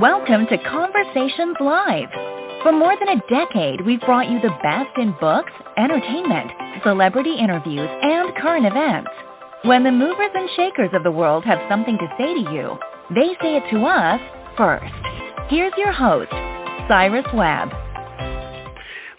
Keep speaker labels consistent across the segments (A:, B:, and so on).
A: Welcome to Conversations Live. For more than a decade, we've brought you the best in books, entertainment, celebrity interviews, and current events. When the movers and shakers of the world have something to say to you, they say it to us first. Here's your host, Cyrus Webb.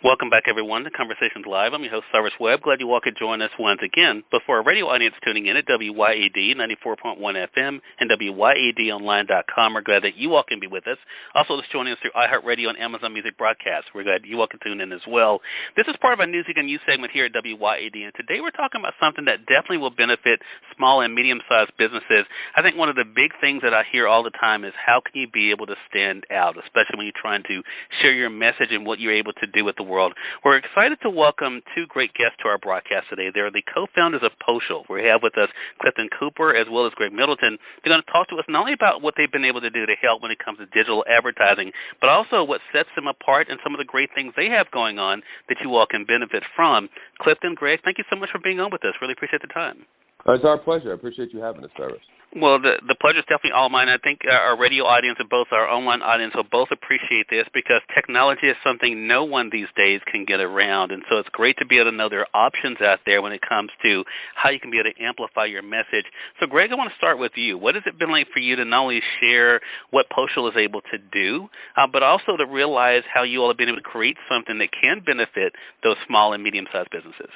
B: Welcome back, everyone, to Conversations Live. I'm your host, Cyrus Webb. Glad you all could join us once again. But for our radio audience tuning in at WYAD 94.1 FM and WYADonline.com, we're glad that you all can be with us. Also, just joining us through iHeartRadio and Amazon Music Broadcast. We're glad you all can tune in as well. This is part of our Newsweek and News segment here at WYAD, and today we're talking about something that definitely will benefit small and medium-sized businesses. I think one of the big things that I hear all the time is how can you be able to stand out, especially when you're trying to share your message and what you're able to do with the world. We're excited to welcome two great guests to our broadcast today. They're the co-founders of Pocial. We have with us Clifton as well as Greg Middleton. They're going to talk to us not only about what they've been able to do to help when it comes to digital advertising, but also what sets them apart and some of the great things they have going on that you all can benefit from. Clifton, Greg, thank you so much for being on with us. Really appreciate the time.
C: It's our pleasure. I appreciate you having us, Cyrus.
B: Well, the pleasure is definitely all mine. I think our radio audience and both our online audience will both appreciate this because technology is something no one these days can get around. And so it's great to be able to know there are options out there when it comes to how you can be able to amplify your message. So, Greg, I want to start with you. What has it been like for you to not only share what Pocial is able to do, but also to realize how you all have been able to create something that can benefit those small and medium-sized businesses?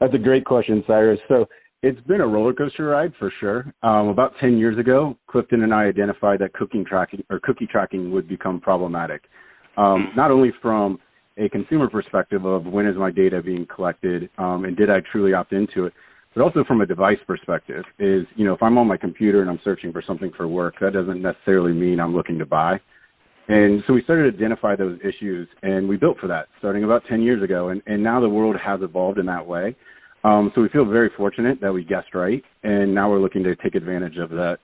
D: That's a great question, Cyrus. So it's been a roller coaster ride for sure. About 10 years ago, Clifton and I identified that cookie tracking would become problematic, not only from a consumer perspective of when is my data being collected and did I truly opt into it, but also from a device perspective is, if I'm on my computer and I'm searching for something for work, that doesn't necessarily mean I'm looking to buy. And so we started to identify those issues, and we built for that starting about 10 years ago, and now the world has evolved in that way. So we feel very fortunate that we guessed right, and now we're looking to take advantage of that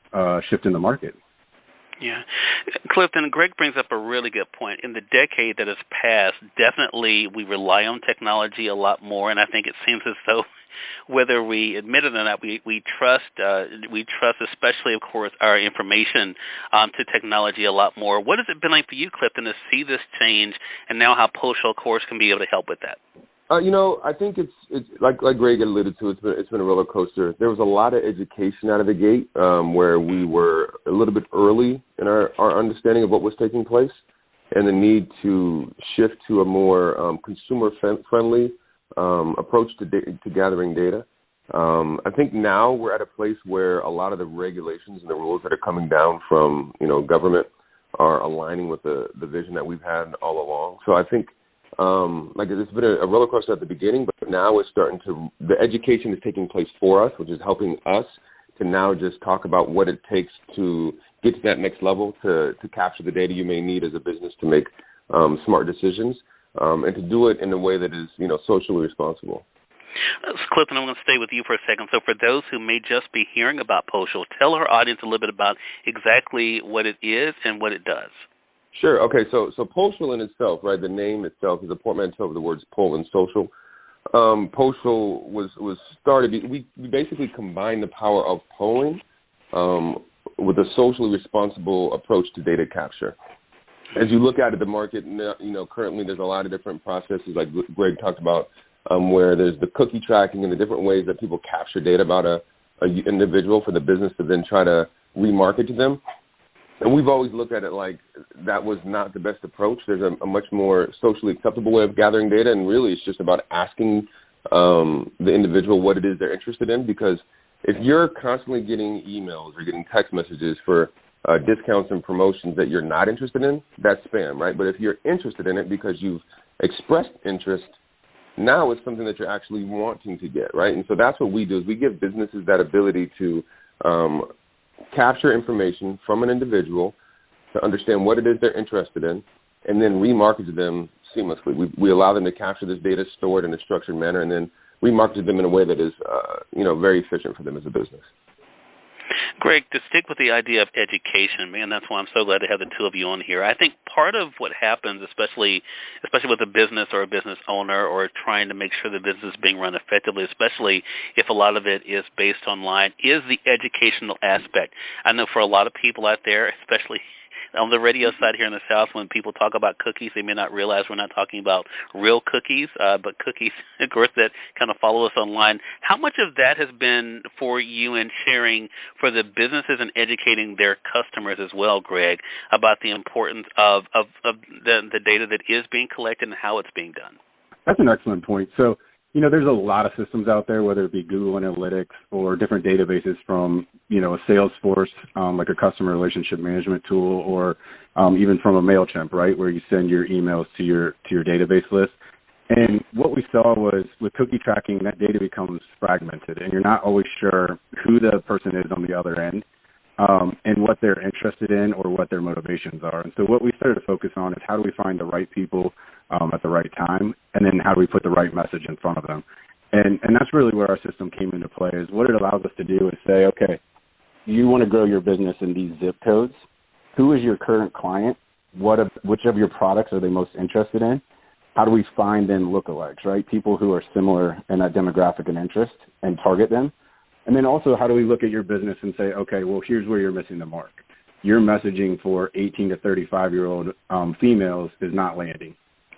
D: shift in the market.
B: Yeah. Clifton, Greg brings up a really good point. In the decade that has passed, definitely we rely on technology a lot more, and I think it seems as though whether we admit it or not, we trust, especially, of course, our information to technology a lot more. What has it been like for you, Clifton, to see this change and now how Pocial, of course, can be able to help with that?
C: I think it's like Greg alluded to. It's been a roller coaster. There was a lot of education out of the gate where we were a little bit early in our understanding of what was taking place, and the need to shift to a more consumer friendly approach to gathering data. I think now we're at a place where a lot of the regulations and the rules that are coming down from government are aligning with the vision that we've had all along. So I think. It's been a roller coaster at the beginning, but now it's the education is taking place for us, which is helping us to now just talk about what it takes to get to that next level, to capture the data you may need as a business to make smart decisions, and to do it in a way that is, socially responsible.
B: Clifton, I'm going to stay with you for a second. So for those who may just be hearing about Pocial, tell our audience a little bit about exactly what it is and what it does.
C: Sure. Okay. So Pocial in itself, right? The name itself is a portmanteau of the words "poll" and "social." Pocial was started. We basically combined the power of polling with a socially responsible approach to data capture. As you look at the market, currently there's a lot of different processes, like Greg talked about, where there's the cookie tracking and the different ways that people capture data about a individual for the business to then try to remarket to them. And we've always looked at it like that was not the best approach. There's a much more socially acceptable way of gathering data, and really it's just about asking the individual what it is they're interested in, because if you're constantly getting emails or getting text messages for discounts and promotions that you're not interested in, that's spam, right? But if you're interested in it because you've expressed interest, now it's something that you're actually wanting to get, right? And so that's what we do, is we give businesses that ability to capture information from an individual to understand what it is they're interested in, and then remarket to them seamlessly. We allow them to capture this data stored in a structured manner, and then remarket to them in a way that is, very efficient for them as a business.
B: Greg, to stick with the idea of education, man, that's why I'm so glad to have the two of you on here. I think part of what happens, especially with a business or a business owner or trying to make sure the business is being run effectively, especially if a lot of it is based online, is the educational aspect. I know for a lot of people out there, especially on the radio side here in the South, when people talk about cookies, they may not realize we're not talking about real cookies, but cookies, of course, that kind of follow us online. How much of that has been for you in sharing for the businesses and educating their customers as well, Greg, about the importance of the data that is being collected and how it's being done?
D: That's an excellent point. So, there's a lot of systems out there, whether it be Google Analytics or different databases from, a Salesforce, like a customer relationship management tool, or even from a MailChimp, right, where you send your emails to your database list. And what we saw was with cookie tracking, that data becomes fragmented, and you're not always sure who the person is on the other end and what they're interested in or what their motivations are. And so what we started to focus on is how do we find the right people at the right time, and then how do we put the right message in front of them. And that's really where our system came into play, is what it allows us to do is say, okay, you want to grow your business in these zip codes. Who is your current client? Which of your products are they most interested in? How do we find then lookalikes, right? People who are similar in that demographic and interest and target them. And then also, how do we look at your business and say, okay, well, here's where you're missing the mark. Your messaging for 18 to 35-year-old females is not landing.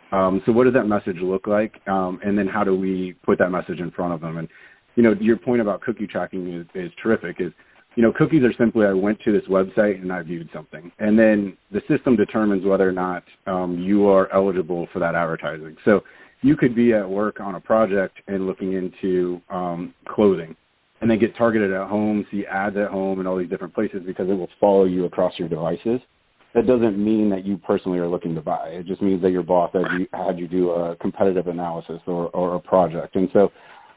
D: So what does that message look like? And then how do we put that message in front of them? And, your point about cookie tracking is terrific. Cookies are simply, I went to this website and I viewed something. And then the system determines whether or not you are eligible for that advertising. So you could be at work on a project and looking into clothing, and then get targeted at home, see ads at home and all these different places because it will follow you across your devices. That doesn't mean that you personally are looking to buy. It just means that your boss had you do a competitive analysis or a project. And so,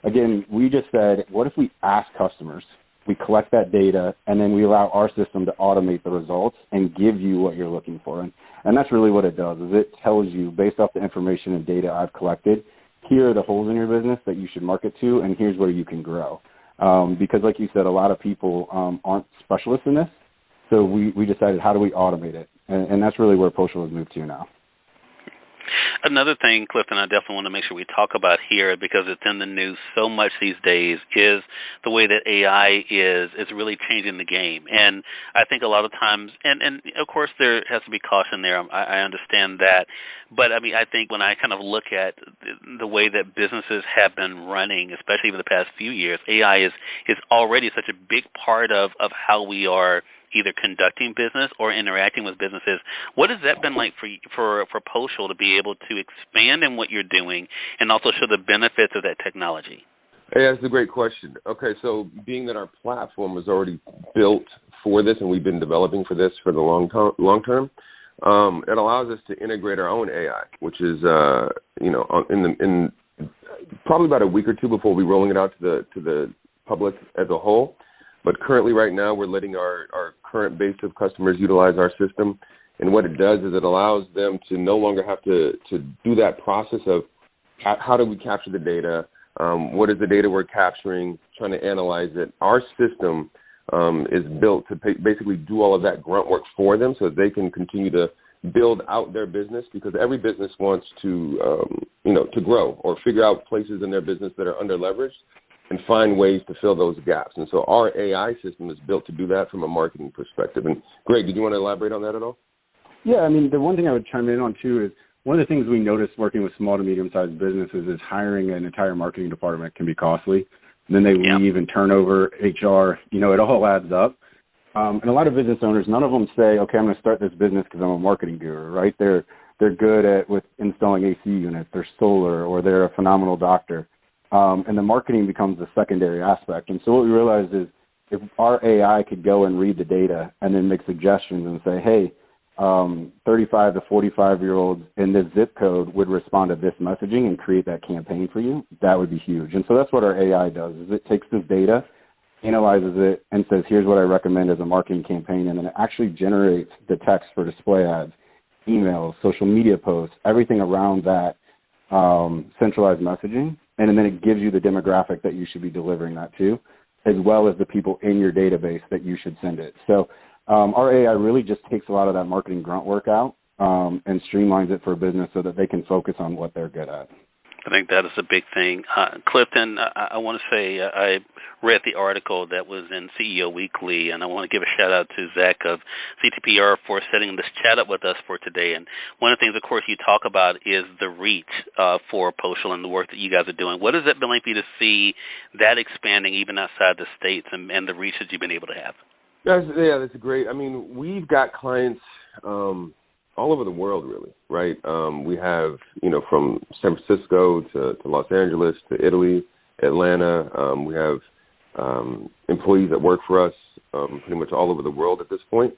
D: again, we just said, what if we ask customers, we collect that data, and then we allow our system to automate the results and give you what you're looking for. And that's really what it does, is it tells you, based off the information and data I've collected, here are the holes in your business that you should market to, and here's where you can grow. Because like you said, a lot of people aren't specialists in this. So we decided, how do we automate it? And that's really where Pocial has moved to now.
B: Another thing, Clifton, I definitely want to make sure we talk about here, because it's in the news so much these days, is the way that AI is really changing the game. And I think a lot of times, and of course there has to be caution there, I understand that, but I mean, I think when I kind of look at the way that businesses have been running, especially over the past few years, AI is already such a big part of how we are either conducting business or interacting with businesses. What has that been like for Pocial to be able to expand in what you're doing and also show the benefits of that technology?
C: Hey, that's a great question. Okay, so being that our platform was already built for this and we've been developing for this for the long term, it allows us to integrate our own AI, which is, in probably about a week or two before we're rolling it out to the public as a whole. But currently right now we're letting our current base of customers utilize our system. And what it does is it allows them to no longer have to do that process of how do we capture the data, what is the data we're capturing, trying to analyze it. Our system is built to basically do all of that grunt work for them so that they can continue to build out their business, because every business wants to grow or figure out places in their business that are under leveraged and find ways to fill those gaps. And so our AI system is built to do that from a marketing perspective. And Greg, did you want to elaborate on that at all?
D: Yeah, I mean, the one thing I would chime in on too is one of the things we noticed working with small to medium-sized businesses is hiring an entire marketing department can be costly. And then they leave and turnover, HR, it all adds up. And a lot of business owners, none of them say, okay, I'm going to start this business because I'm a marketing guru, right? They're good with installing AC units, they're solar, or they're a phenomenal doctor. And the marketing becomes a secondary aspect. And so what we realized is if our AI could go and read the data and then make suggestions and say, hey, 35 to 45-year-olds in this zip code would respond to this messaging and create that campaign for you, that would be huge. And so that's what our AI does, is it takes this data, analyzes it, and says, here's what I recommend as a marketing campaign, and then it actually generates the text for display ads, emails, social media posts, everything around that centralized messaging, and then it gives you the demographic that you should be delivering that to, as well as the people in your database that you should send it. So our AI really just takes a lot of that marketing grunt work out and streamlines it for a business so that they can focus on what they're good at.
B: I think that is a big thing. Clifton, I want to say I read the article that was in CEO Weekly, and I want to give a shout-out to Zach of CTPR for setting this chat up with us for today. And one of the things, of course, you talk about is the reach for Pocial and the work that you guys are doing. What has it been like for you to see that expanding even outside the states and the reach that you've been able to have?
C: That's great. I mean, we've got clients all over the world, really, right? We have, from San Francisco to Los Angeles to Italy, Atlanta. We have employees that work for us pretty much all over the world at this point.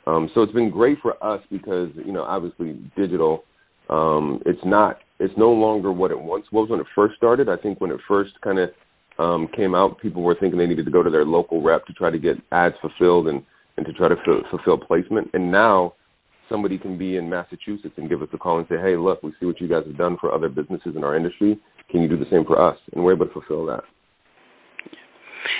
C: So it's been great for us because, obviously digital, it's no longer what it once was when it first started. I think when it first kind of came out, people were thinking they needed to go to their local rep to try to get ads fulfilled and to try to fulfill placement. And now somebody can be in Massachusetts and give us a call and say, hey, look, we see what you guys have done for other businesses in our industry. Can you do the same for us? And we're able to fulfill that.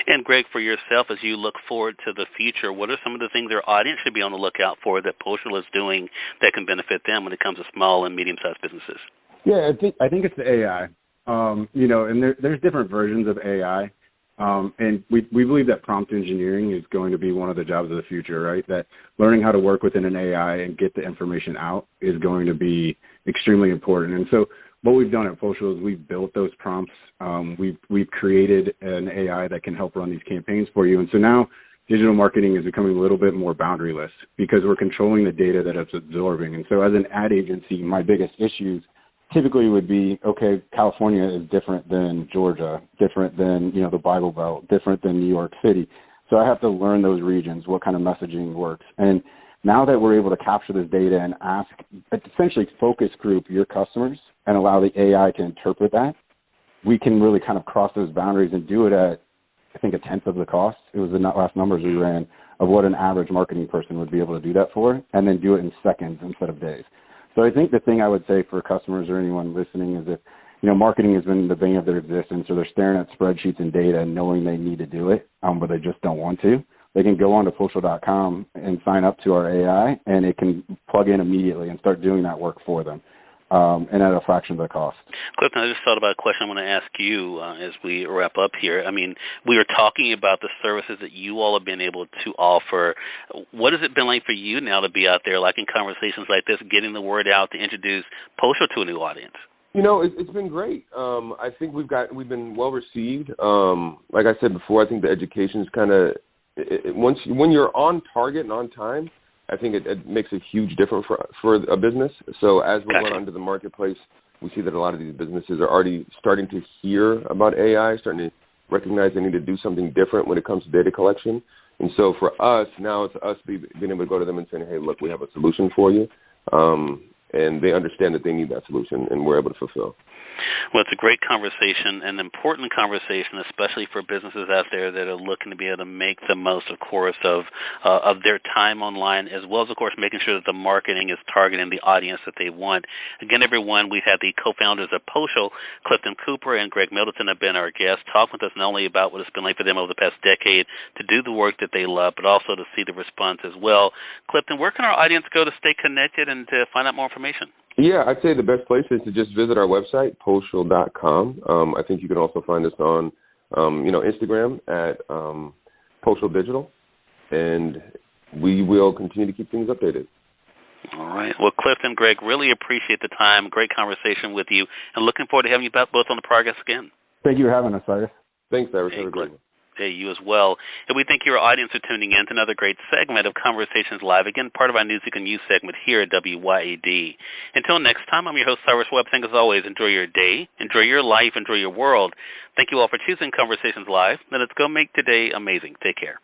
B: And, Greg, for yourself, as you look forward to the future, what are some of the things their audience should be on the lookout for that Pocial is doing that can benefit them when it comes to small and medium-sized businesses?
D: Yeah, I think it's the AI. And there's different versions of AI. And we believe that prompt engineering is going to be one of the jobs of the future, right? That learning how to work within an AI and get the information out is going to be extremely important. And so what we've done at Pocial is we've built those prompts. We've created an AI that can help run these campaigns for you. And so now digital marketing is becoming a little bit more boundaryless because we're controlling the data that it's absorbing. And so as an ad agency, my biggest issues typically would be, okay, California is different than Georgia, different than, the Bible Belt, different than New York City. So I have to learn those regions, what kind of messaging works. And now that we're able to capture this data and ask, essentially focus group your customers and allow the AI to interpret that, we can really kind of cross those boundaries and do it at, I think, a tenth of the cost. It was the last numbers we ran of what an average marketing person would be able to do that for, and then do it in seconds instead of days. So I think the thing I would say for customers or anyone listening is if, marketing has been the bane of their existence, or they're staring at spreadsheets and data and knowing they need to do it, but they just don't want to, they can go on to Pocial.com and sign up to our AI, and it can plug in immediately and start doing that work for them, and at a fraction of the cost.
B: Clifton, I just thought about a question I want to ask you as we wrap up here. I mean, we were talking about the services that you all have been able to offer. What has it been like for you now to be out there, like in conversations like this, getting the word out to introduce Pocial to a new audience?
C: It's been great. I think we've been well received. Like I said before, I think the education is kind of when you're on target and on time, I think it makes a huge difference for a business. So as we're going into the marketplace, we see that a lot of these businesses are already starting to hear about AI, starting to recognize they need to do something different when it comes to data collection. And so for us, now it's us being able to go to them and saying, hey, look, we have a solution for you. And they understand that they need that solution, and we're able to fulfill.
B: Well, it's a great conversation, an important conversation, especially for businesses out there that are looking to be able to make the most, of course, of their time online, as well as, of course, making sure that the marketing is targeting the audience that they want. Again, everyone, we've had the co-founders of Pocial, Clifton Cooper and Greg Middleton, have been our guests, talking with us not only about what it's been like for them over the past decade to do the work that they love, but also to see the response as well. Clifton, where can our audience go to stay connected and to find out more information?
C: Yeah, I'd say the best place is to just visit our website, Pocial.com. I think you can also find us on, Instagram at Pocial Digital, and we will continue to keep things updated.
B: All right. Well, Clifton, Greg, really appreciate the time. Great conversation with you, and looking forward to having you both on the progress again.
D: Thank you for having us, Cyrus.
C: Thanks, Cyrus. Have a great one.
B: Hey, you as well. And we thank your audience for tuning in to another great segment of Conversations Live. Again, part of our News You Can Use segment here at WYAD. Until next time, I'm your host, Cyrus Webb. Thank you as always. Enjoy your day, enjoy your life, enjoy your world. Thank you all for choosing Conversations Live. Now let's go make today amazing. Take care.